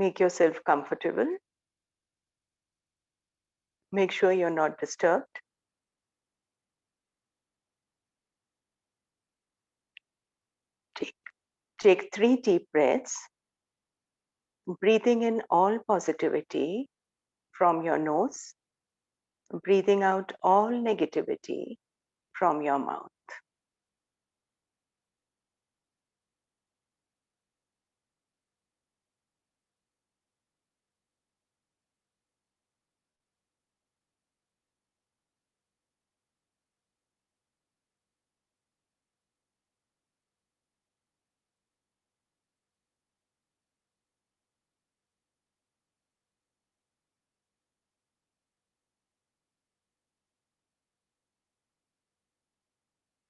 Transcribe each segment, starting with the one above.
Make yourself comfortable. Make sure you're not disturbed. Take 3 deep breaths, breathing in all positivity from your nose, breathing out all negativity from your mouth.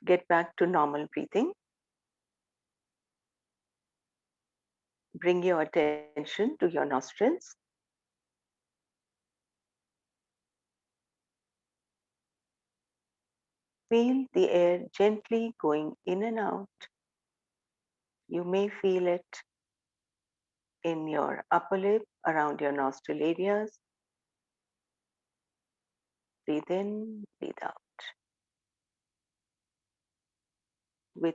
Get back to normal breathing. Bring your attention to your nostrils. Feel the air gently going in and out. You may feel it in your upper lip, around your nostril areas. Breathe in, breathe out. With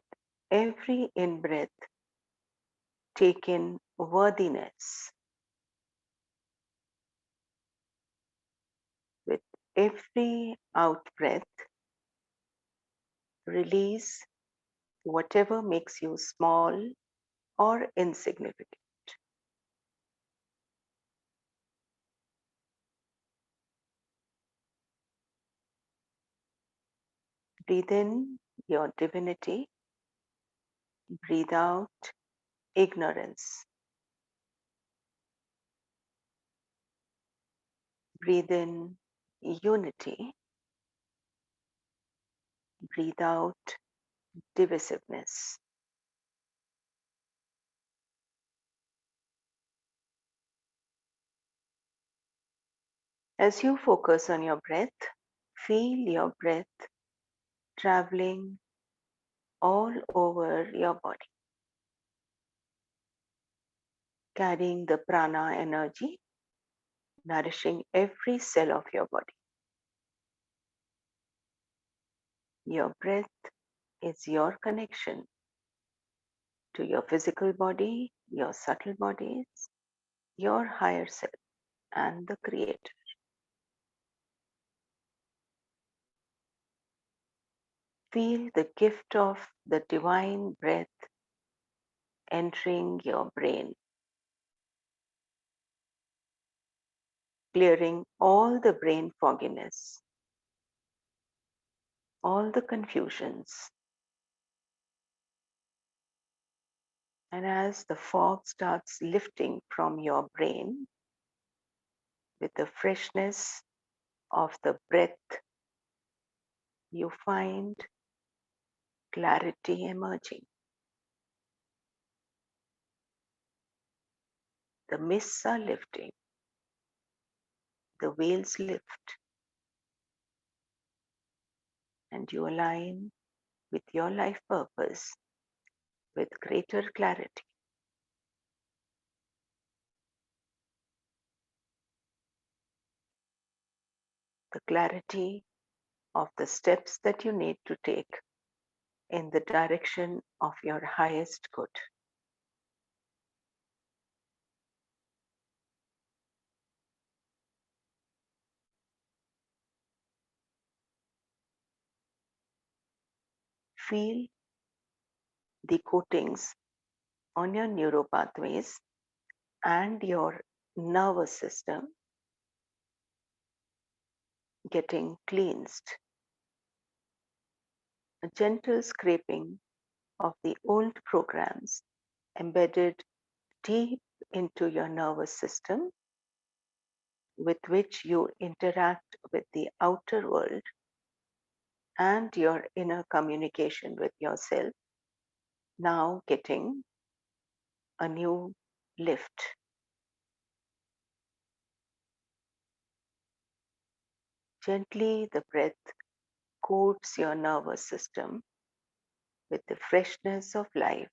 every in-breath, take in worthiness. With every out-breath, release whatever makes you small or insignificant. Breathe in your divinity. Breathe out ignorance. Breathe in unity. Breathe out divisiveness. As you focus on your breath, feel your breath traveling all over your body, carrying the prana energy, nourishing every cell of your body. Your breath is your connection to your physical body, your subtle bodies, your higher self, and the Creator. Feel the gift of the divine breath entering your brain, clearing all the brain fogginess, all the confusions. And as the fog starts lifting from your brain with the freshness of the breath, you find clarity emerging. The mists are lifting, the veils lift, and you align with your life purpose with greater clarity. The clarity of the steps that you need to take in the direction of your highest good. Feel the coatings on your neuropathways and your nervous system getting cleansed. A gentle scraping of the old programs embedded deep into your nervous system with which you interact with the outer world and your inner communication with yourself, now getting a new lift. Gently, the breath coats your nervous system with the freshness of life.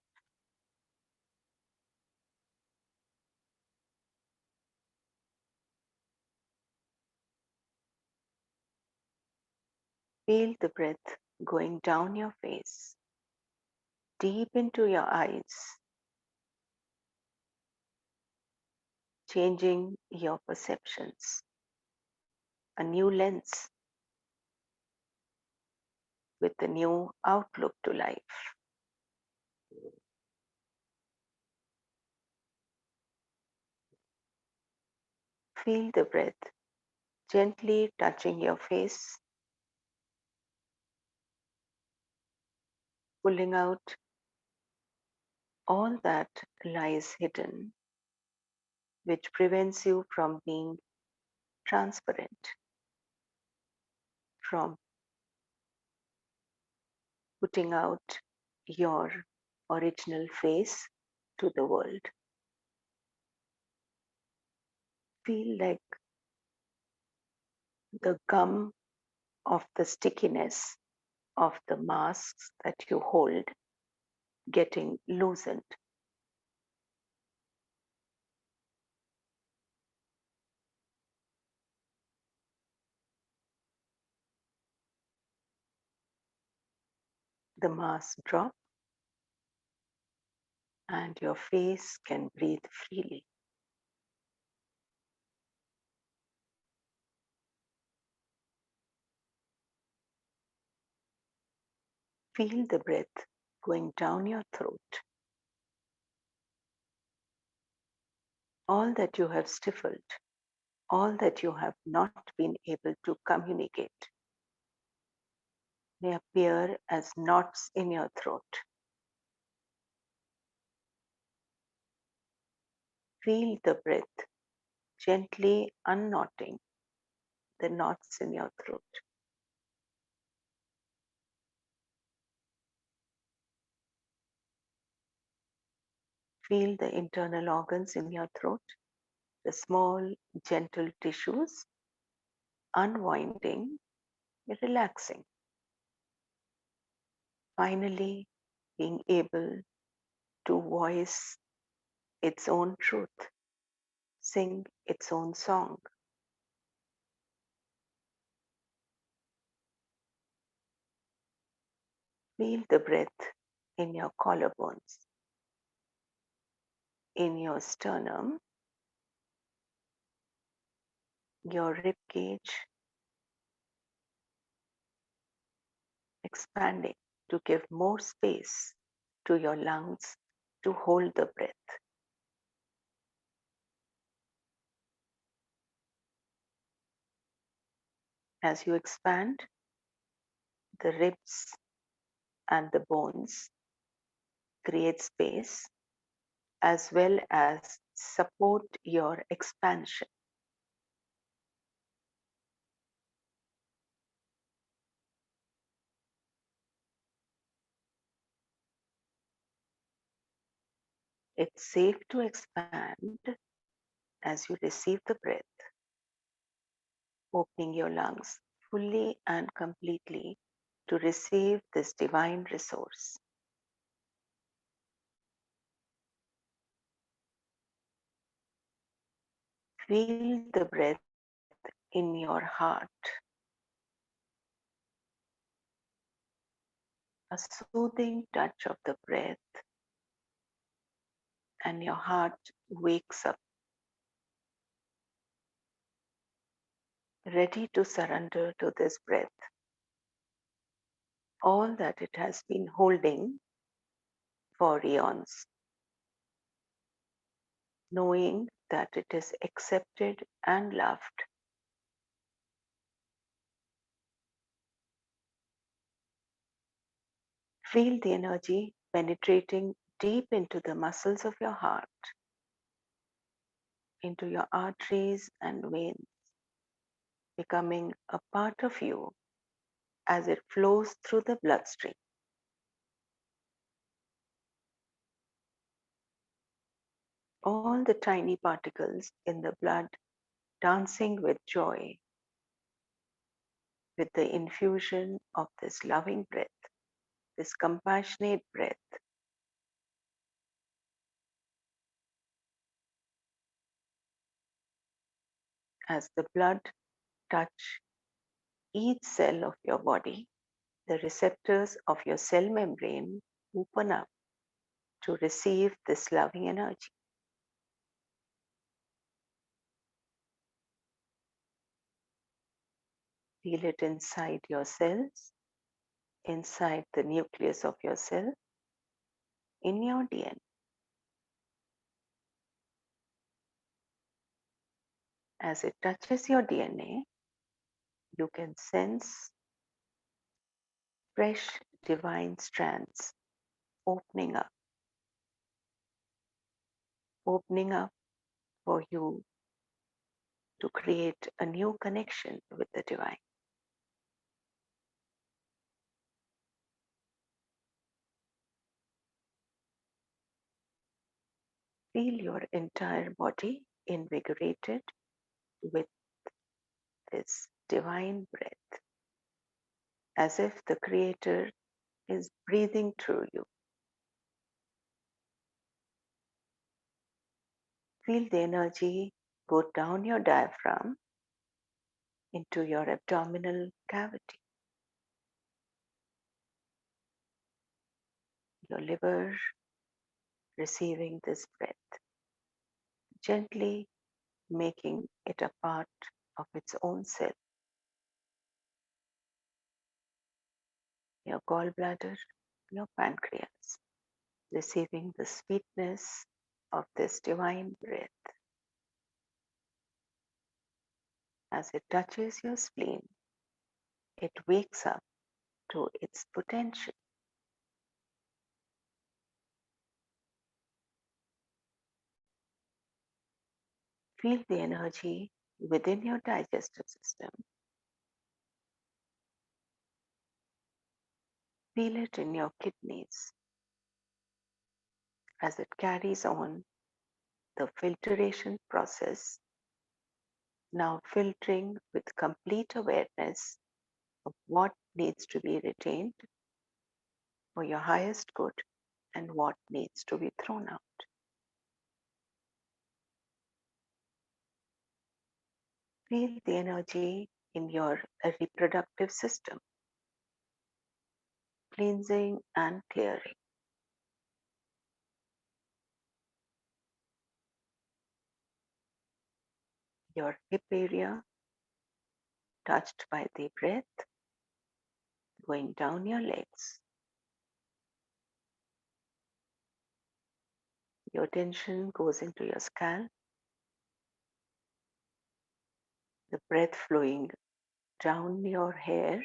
Feel the breath going down your face, deep into your eyes, changing your perceptions. A new lens with a new outlook to life. Feel the breath gently touching your face, pulling out all that lies hidden, which prevents you from being transparent, from putting out your original face to the world. Feel like the gum of the stickiness of the masks that you hold getting loosened. The mask drop and your face can breathe freely. Feel the breath going down your throat. All that you have stifled, all that you have not been able to communicate may appear as knots in your throat. Feel the breath gently unknotting the knots in your throat. Feel the internal organs in your throat, the small, gentle tissues unwinding, relaxing. Finally, being able to voice its own truth, sing its own song. Feel the breath in your collarbones, in your sternum, your rib cage expanding to give more space to your lungs to hold the breath. As you expand, the ribs and the bones create space as well as support your expansion. It's safe to expand as you receive the breath, opening your lungs fully and completely to receive this divine resource. Feel the breath in your heart, a soothing touch of the breath, and your heart wakes up, ready to surrender to this breath, all that it has been holding for eons, knowing that it is accepted and loved. Feel the energy penetrating deep into the muscles of your heart, into your arteries and veins, becoming a part of you as it flows through the bloodstream. All the tiny particles in the blood dancing with joy with the infusion of this loving breath, this compassionate breath. As the blood touch each cell of your body, the receptors of your cell membrane open up to receive this loving energy. Feel it inside your cells, inside the nucleus of your cell, in your DNA. As it touches your DNA, you can sense fresh divine strands opening up for you to create a new connection with the divine. Feel your entire body invigorated with this divine breath, as if the Creator is breathing through you. Feel the energy go down your diaphragm into your abdominal cavity, your liver receiving this breath, gently making it a part of its own self. Your gallbladder, your pancreas, receiving the sweetness of this divine breath. As it touches your spleen, it wakes up to its potential. Feel the energy within your digestive system. Feel it in your kidneys as it carries on the filtration process, now filtering with complete awareness of what needs to be retained for your highest good and what needs to be thrown out. Feel the energy in your reproductive system, cleansing and clearing. Your hip area touched by the breath going down your legs. Your attention goes into your scalp, the breath flowing down your hair,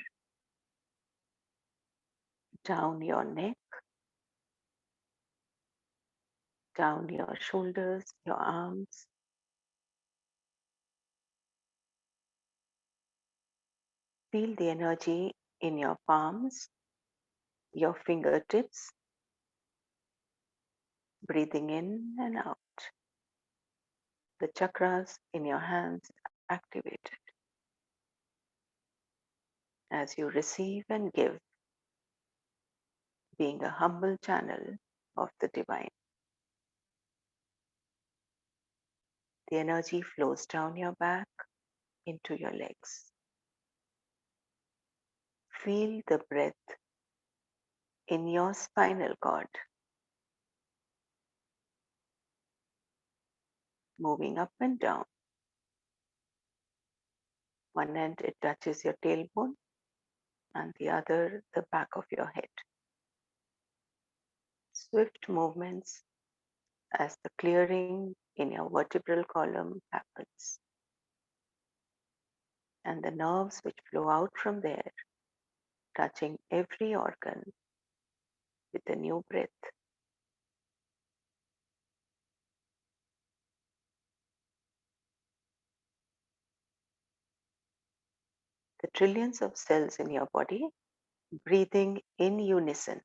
down your neck, down your shoulders, your arms. Feel the energy in your palms, your fingertips, breathing in and out. The chakras in your hands activated as you receive and give, being a humble channel of the divine. The energy flows down your back into your legs. Feel the breath in your spinal cord, moving up and down. One end it touches your tailbone, and the other the back of your head. Swift movements as the clearing in your vertebral column happens, and the nerves which flow out from there, touching every organ with a new breath. The trillions of cells in your body breathing in unison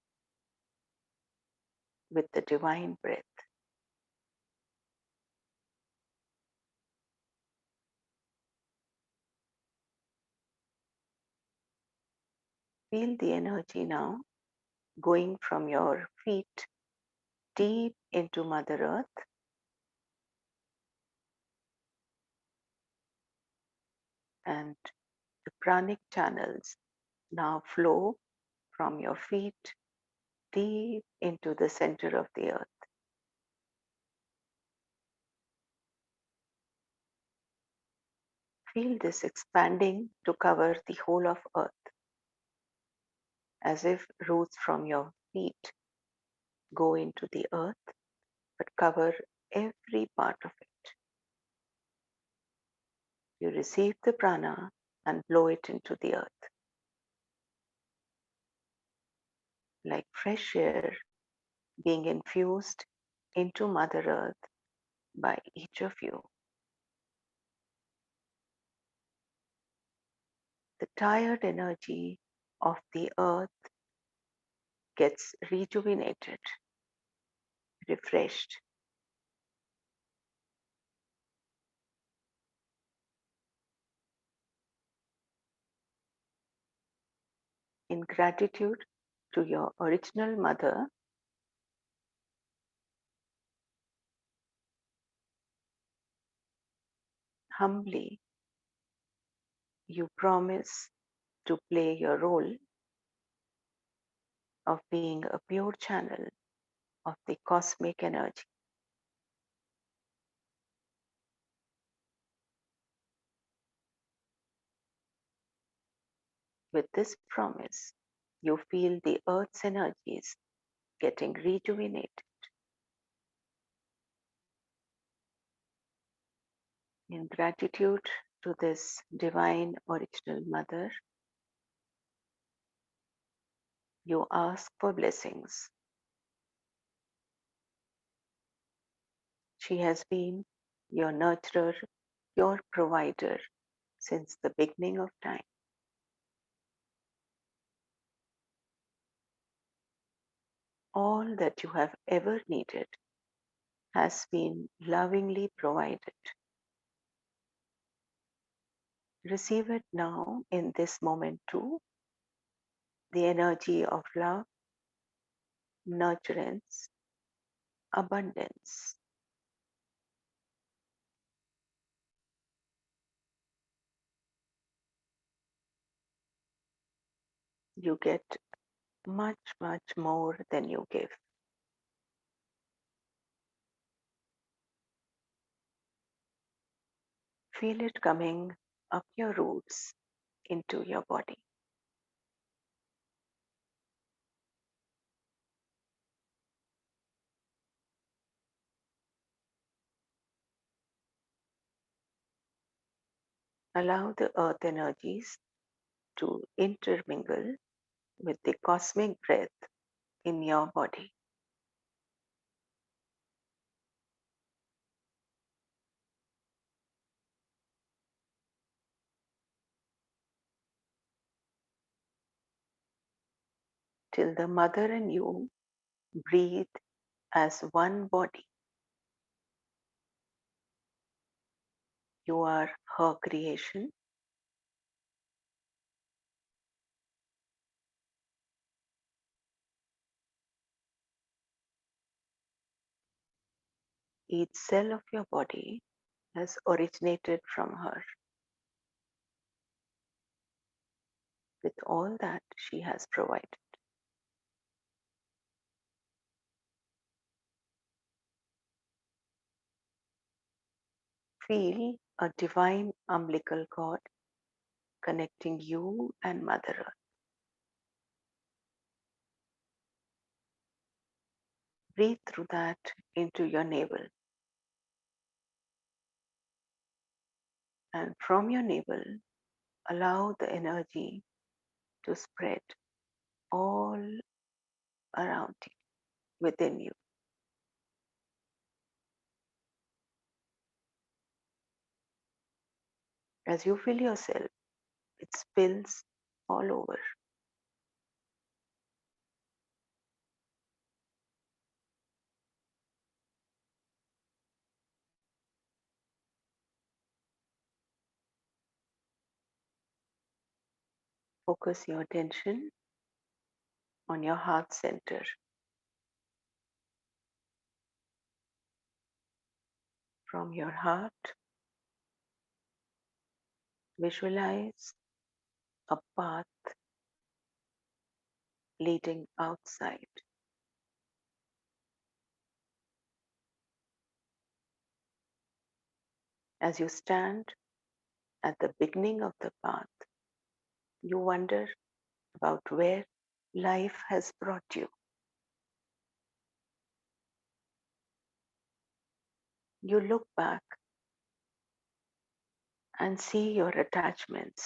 with the divine breath. Feel the energy now going from your feet deep into Mother Earth, and the pranic channels now flow from your feet deep into the center of the earth. Feel this expanding to cover the whole of earth, as if roots from your feet go into the earth but cover every part of it. You receive the prana and blow it into the earth. Like fresh air being infused into Mother Earth by each of you. The tired energy of the earth gets rejuvenated, refreshed. In gratitude to your original mother, humbly you promise to play your role of being a pure channel of the cosmic energy. With this promise, you feel the earth's energies getting rejuvenated. In gratitude to this divine original mother, you ask for blessings. She has been your nurturer, your provider since the beginning of time. All that you have ever needed has been lovingly provided. Receive it now in this moment too, the energy of love, nurturance, abundance. You get much, much more than you give. Feel it coming up your roots into your body. Allow the earth energies to intermingle with the cosmic breath in your body. Till the mother and you breathe as one body. You are her creation. Each cell of your body has originated from her. With all that she has provided. Feel a divine umbilical cord connecting you and Mother Earth. Breathe through that into your navel. And from your navel, allow the energy to spread all around you, within you. As you fill yourself, it spills all over. Focus your attention on your heart center. From your heart, visualize a path leading outside. As you stand at the beginning of the path, you wonder about where life has brought you. You look back and see your attachments.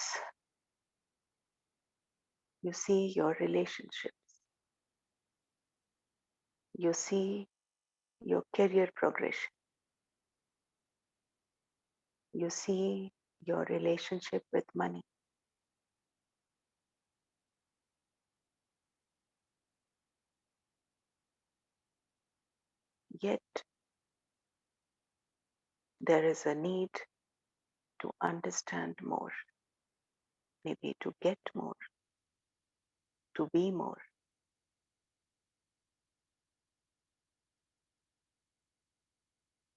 You see your relationships. You see your career progression. You see your relationship with money. Yet there is a need to understand more, maybe to get more, to be more.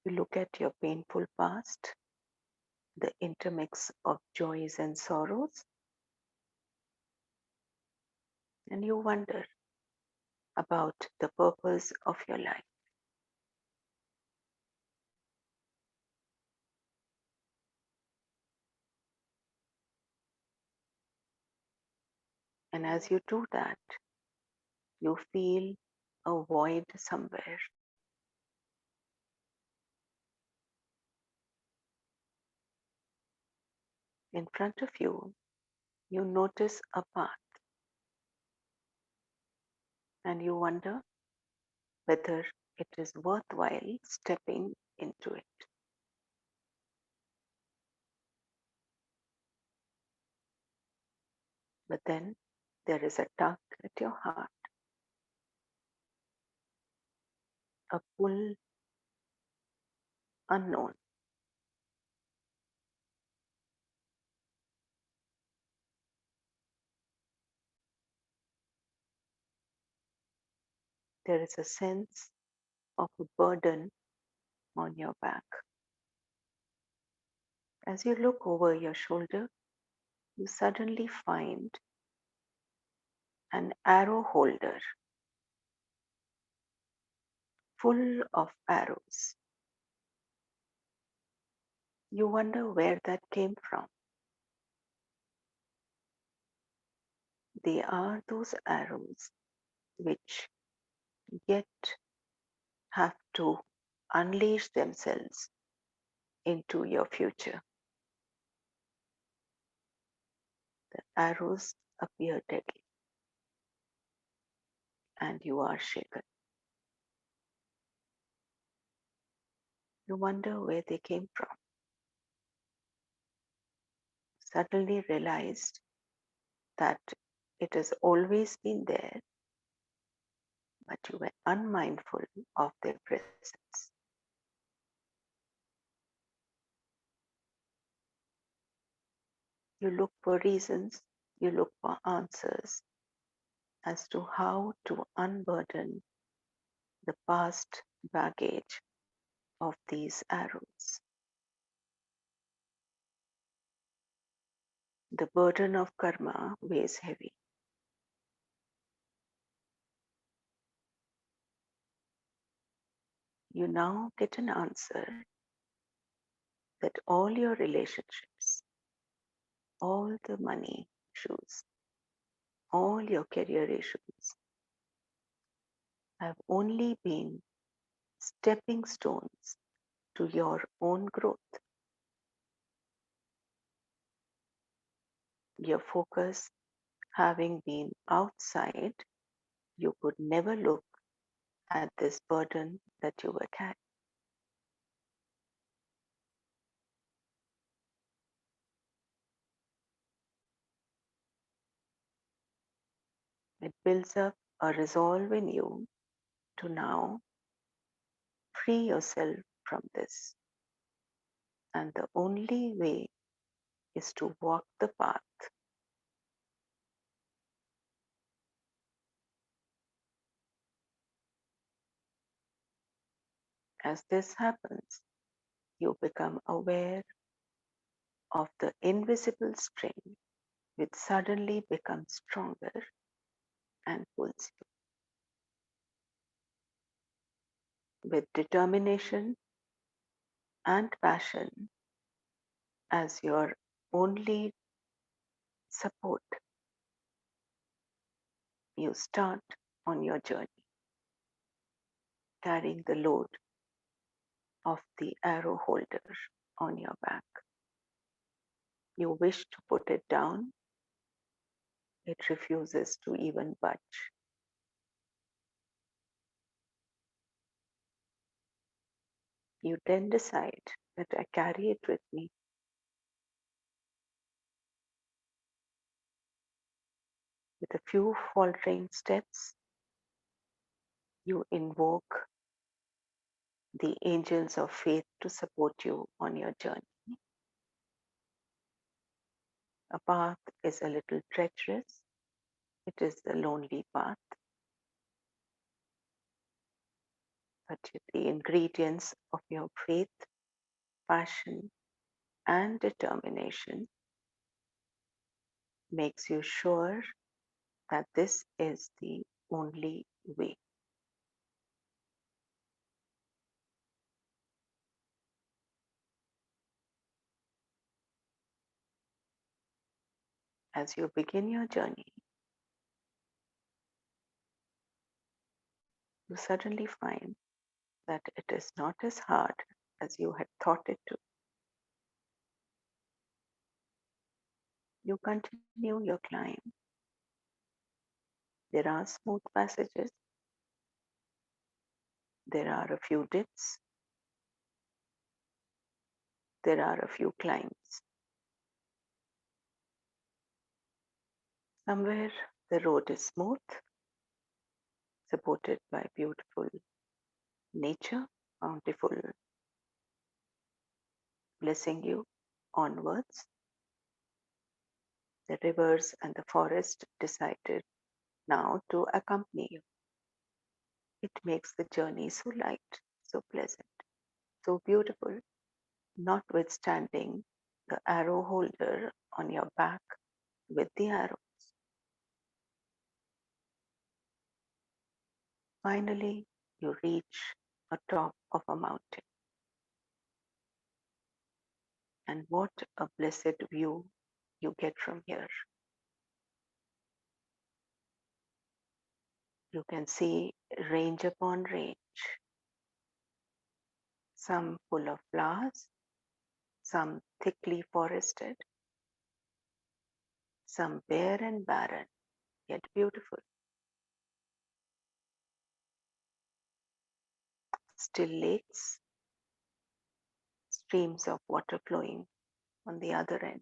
You look at your painful past, the intermix of joys and sorrows, and you wonder about the purpose of your life. And as you do that, you feel a void somewhere. In front of you, you notice a path and you wonder whether it is worthwhile stepping into it. But then there is a tug at your heart, a pull unknown. There is a sense of a burden on your back. As you look over your shoulder, you suddenly find an arrow holder full of arrows. You wonder where that came from. They are those arrows which yet have to unleash themselves into your future. The arrows appear deadly and you are shaken. You wonder where they came from. Suddenly realized that it has always been there, but you were unmindful of their presence. You look for reasons, you look for answers as to how to unburden the past baggage of these arrows. The burden of karma weighs heavy. You now get an answer that all your relationships, all the money issues, all your career issues have only been stepping stones to your own growth. Your focus having been outside, you could never look at this burden that you were carrying. It builds up a resolve in you to now free yourself from this. And the only way is to walk the path. As this happens, you become aware of the invisible string which suddenly becomes stronger and pulls you with determination and passion as your only support. You start on your journey, carrying the load of the arrow holder on your back. You wish to put it down, it refuses to even budge. You then decide that I carry it with me. With a few faltering steps, you invoke the angels of faith to support you on your journey. A path is a little treacherous. It is the lonely path, but the ingredients of your faith, passion, and determination makes you sure that this is the only way. As you begin your journey, you suddenly find that it is not as hard as you had thought it to. You continue your climb. There are smooth passages, there are a few dips, there are a few climbs. Somewhere the road is smooth, supported by beautiful nature, bountiful, blessing you onwards. The rivers and the forest decided now to accompany you. It makes the journey so light, so pleasant, so beautiful, notwithstanding the arrow holder on your back with the arrows. Finally, you reach a top of a mountain. And what a blessed view you get from here. You can see range upon range, some full of flowers, some thickly forested, some bare and barren, yet beautiful. Still lakes, streams of water flowing on the other end.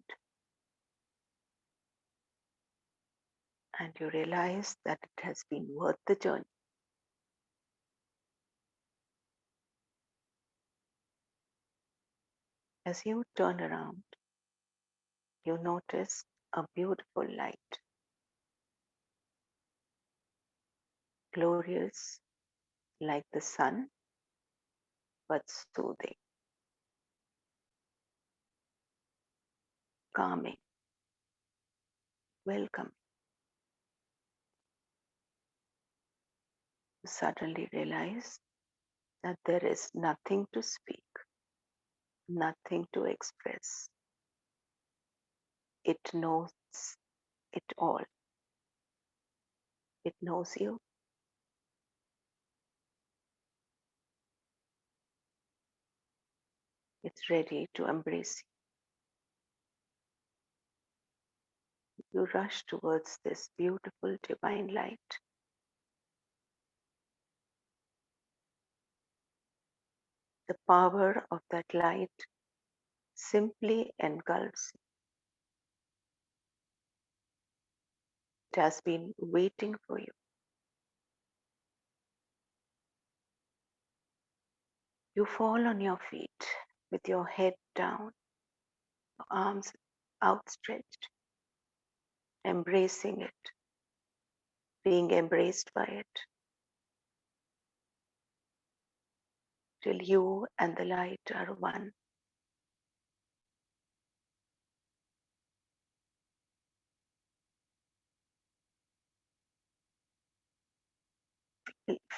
And you realize that it has been worth the journey. As you turn around, you notice a beautiful light, glorious like the sun, but soothing, calming, welcoming. You suddenly realize that there is nothing to speak, nothing to express. It knows it all. It knows you. It's ready to embrace you. You rush towards this beautiful divine light. The power of that light simply engulfs you. It has been waiting for you. You fall on your feet with your head down, your arms outstretched, embracing it, being embraced by it, till you and the light are one.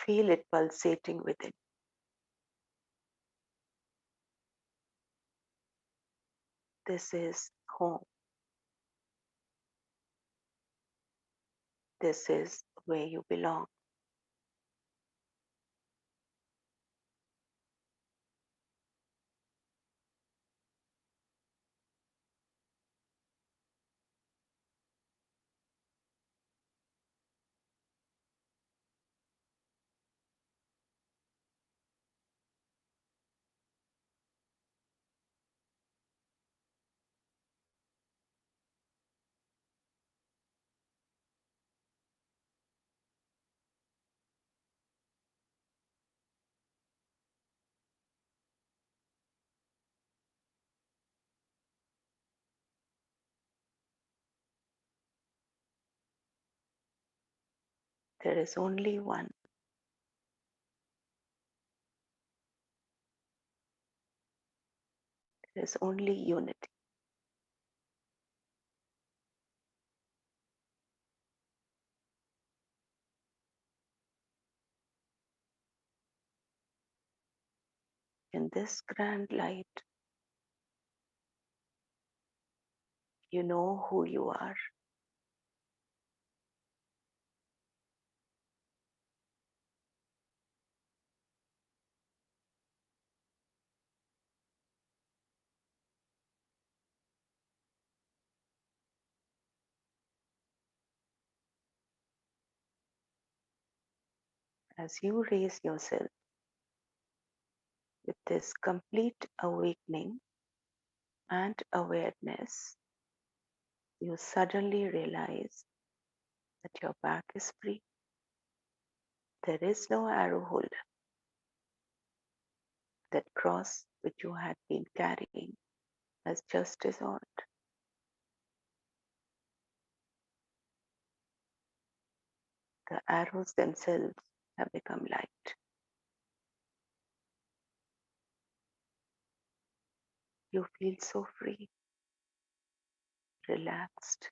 Feel it pulsating within. This is home. This is where you belong. There is only one. There is only unity. In this grand light, you know who you are. As you raise yourself with this complete awakening and awareness, you suddenly realize that your back is free. There is no arrow holder. That cross which you had been carrying has just dissolved. The arrows themselves have become light. You feel so free, relaxed.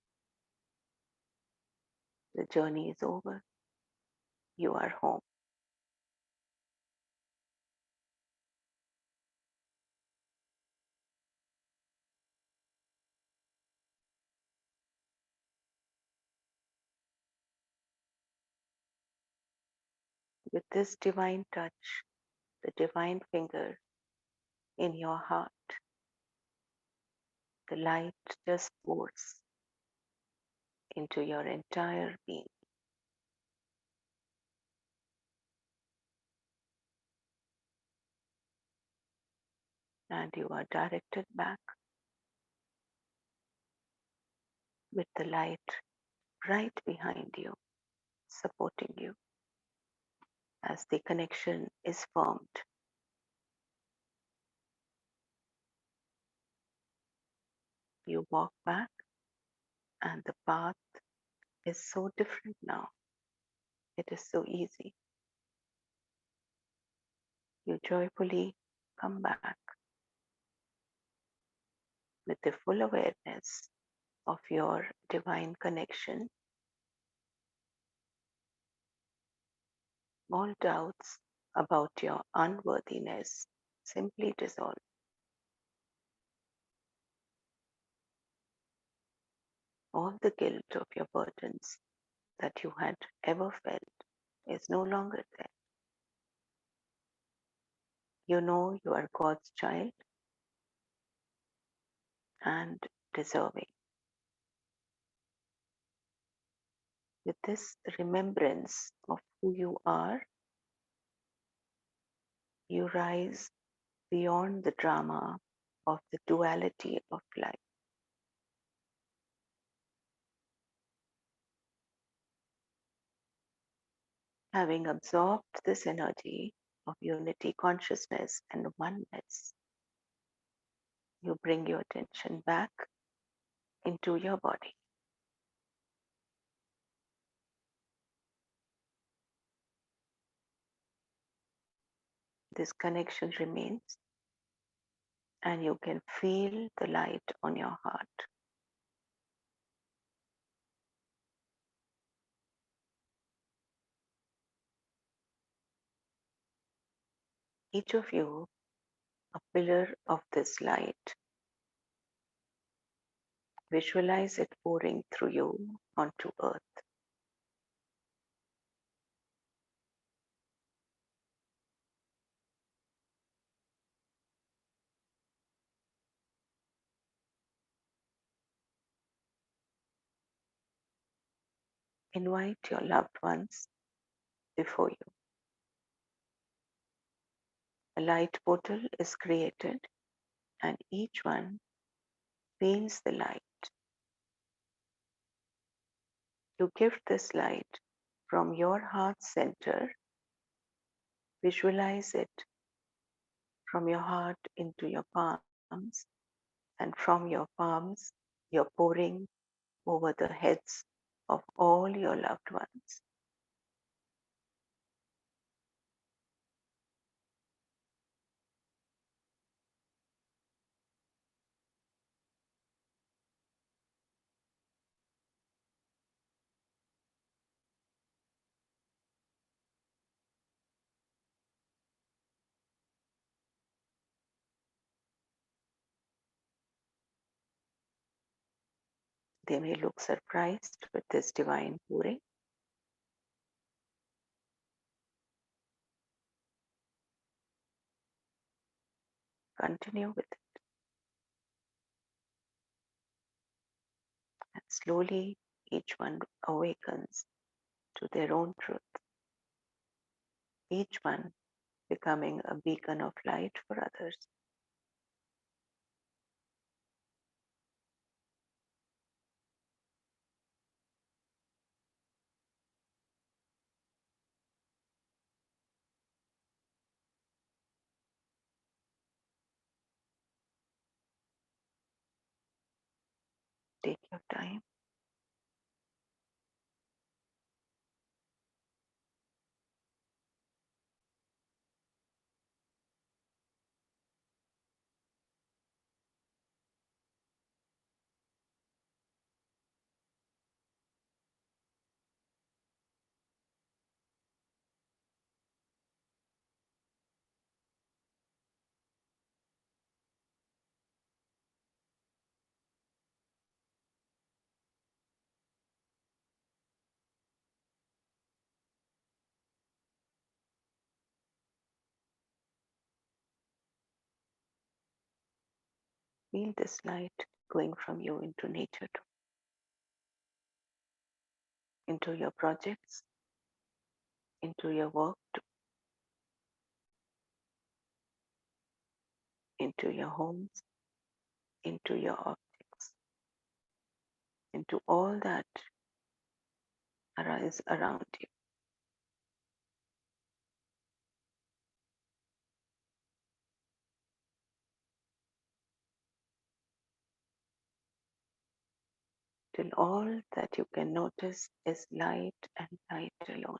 The journey is over. You are home. With this divine touch, the divine finger in your heart, the light just pours into your entire being. And you are directed back with the light right behind you, supporting you as the connection is formed. You walk back, and the path is so different now. It is so easy. You joyfully come back with the full awareness of your divine connection. All doubts about your unworthiness simply dissolve. All the guilt of your burdens that you had ever felt is no longer there. You know you are God's child and deserving. With this remembrance of who you are, you rise beyond the drama of the duality of life. Having absorbed this energy of unity, consciousness, and oneness, you bring your attention back into your body. This connection remains, and you can feel the light on your heart. each of you a pillar of this light. Visualize it pouring through you onto earth. Invite your loved ones before you. A light portal is created, and each one feels the light. You gift this light from your heart center. Visualize it from your heart into your palms, and from your palms, you're pouring over the heads of all your loved ones. They may look surprised with this divine pouring. Continue with it, and slowly each one awakens to their own truth, each one becoming a beacon of light for others. Take your time. Feel this light going from you into nature, into your projects, into your work, into your homes, into your objects, into all that arises around you, till all that you can notice is light and light alone.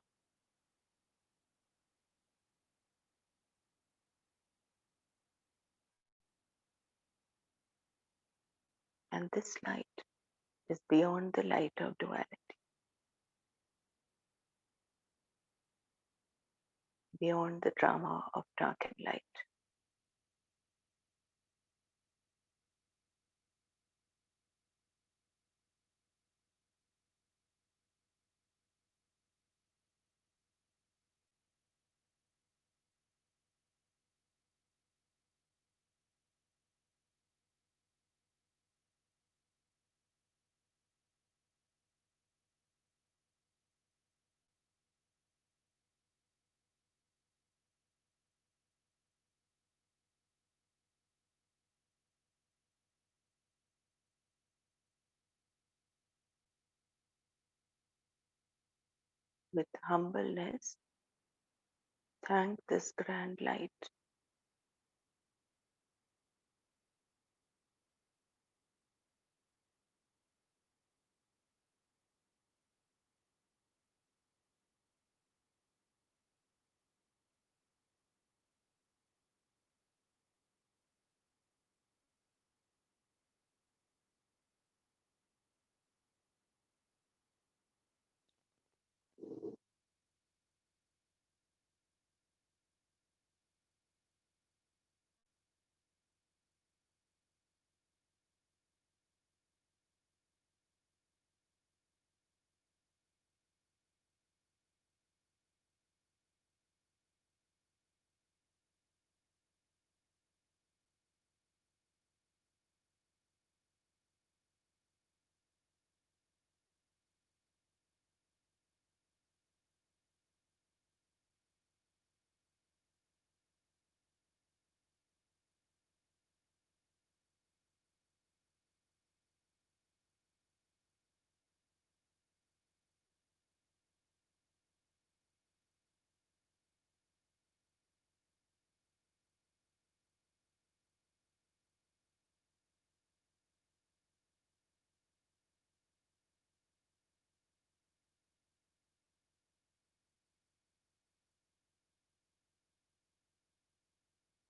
And this light is beyond the light of duality, beyond the drama of dark and light. With humbleness, thank this grand light.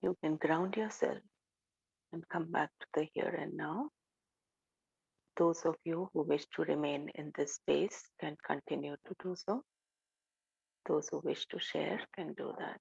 You can ground yourself and come back to the here and now. Those of you who wish to remain in this space can continue to do so. Those who wish to share can do that.